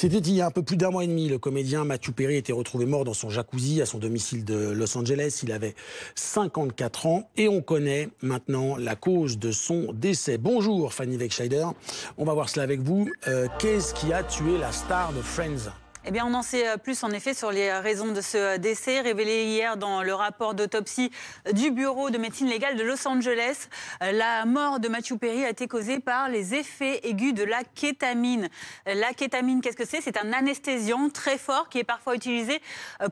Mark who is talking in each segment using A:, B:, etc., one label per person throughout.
A: C'était il y a un peu plus d'un mois et demi. Le comédien Matthew Perry était retrouvé mort dans son jacuzzi à son domicile de Los Angeles. Il avait 54 ans et on connaît maintenant la cause de son décès. Bonjour Fanny Wegscheider, on va voir cela avec vous. Qu'est-ce qui a tué la star de Friends ?
B: Eh bien, on en sait plus en effet sur les raisons de ce décès, révélé hier dans le rapport d'autopsie du Bureau de médecine légale de Los Angeles. La mort de Matthew Perry a été causée par les effets aigus de la kétamine. La kétamine, qu'est-ce que c'est ? C'est un anesthésiant très fort qui est parfois utilisé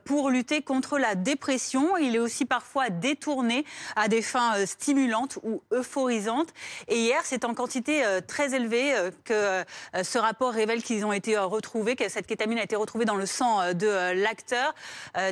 B: pour lutter contre la dépression. Il est aussi parfois détourné à des fins stimulantes ou euphorisantes. Et hier, c'est en quantité très élevée que ce rapport révèle qu'ils ont été retrouvés, que cette kétamine a été retrouvée dans le sang de l'acteur,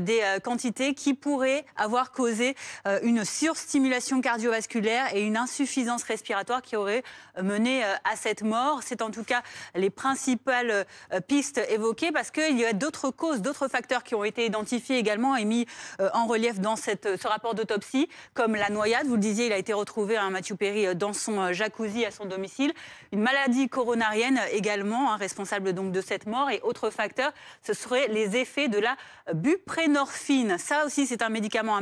B: des quantités qui pourraient avoir causé une surstimulation cardiovasculaire et une insuffisance respiratoire qui aurait mené à cette mort. C'est en tout cas les principales pistes évoquées parce qu'il y a d'autres causes, d'autres facteurs qui ont été identifiés également et mis en relief dans ce rapport d'autopsie, comme la noyade. Vous le disiez, il a été retrouvé, Matthew Perry, dans son jacuzzi à son domicile. Une maladie coronarienne également, responsable donc de cette mort. Et autre facteur, ce seraient les effets de la buprenorphine. Ça aussi, c'est un médicament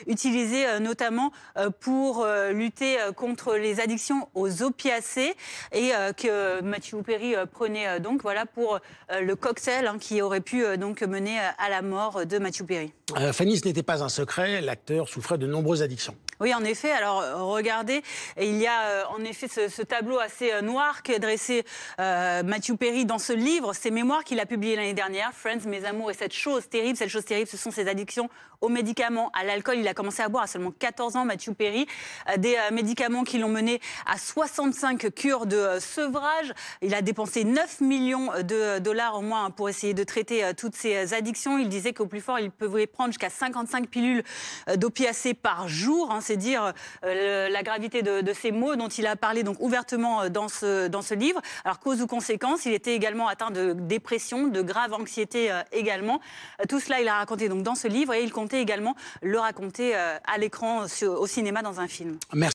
B: utilisé notamment pour lutter contre les addictions aux opiacés et que Matthew Perry prenait donc voilà pour le cocktail qui aurait pu donc mener à la mort de Matthew Perry.
A: Fanny, ce n'était pas un secret, l'acteur souffrait de nombreuses addictions.
B: Oui, en effet. Alors, regardez, il y a en effet ce tableau assez noir qu'a dressé Matthew Perry dans ce livre, ses mémoires qu'il a publié l'année dernière, Friends, Mes amours, et cette chose terrible, ce sont ses addictions aux médicaments, à l'alcool. Il a commencé à boire à seulement 14 ans, Matthew Perry. Des médicaments qui l'ont mené à 65 cures de sevrage. Il a dépensé 9 millions de dollars au moins pour essayer de traiter toutes ces addictions. Il disait qu'au plus fort, il pouvait prendre jusqu'à 55 pilules d'opiacés par jour. C'est dire la gravité de ces maux dont il a parlé donc ouvertement dans ce livre. Alors, cause ou conséquence, il était également atteint de dépression, de grave anxiété également. Tout cela, il a raconté donc dans ce livre et il comptait également le raconter à l'écran, au cinéma, dans un film.
A: Merci.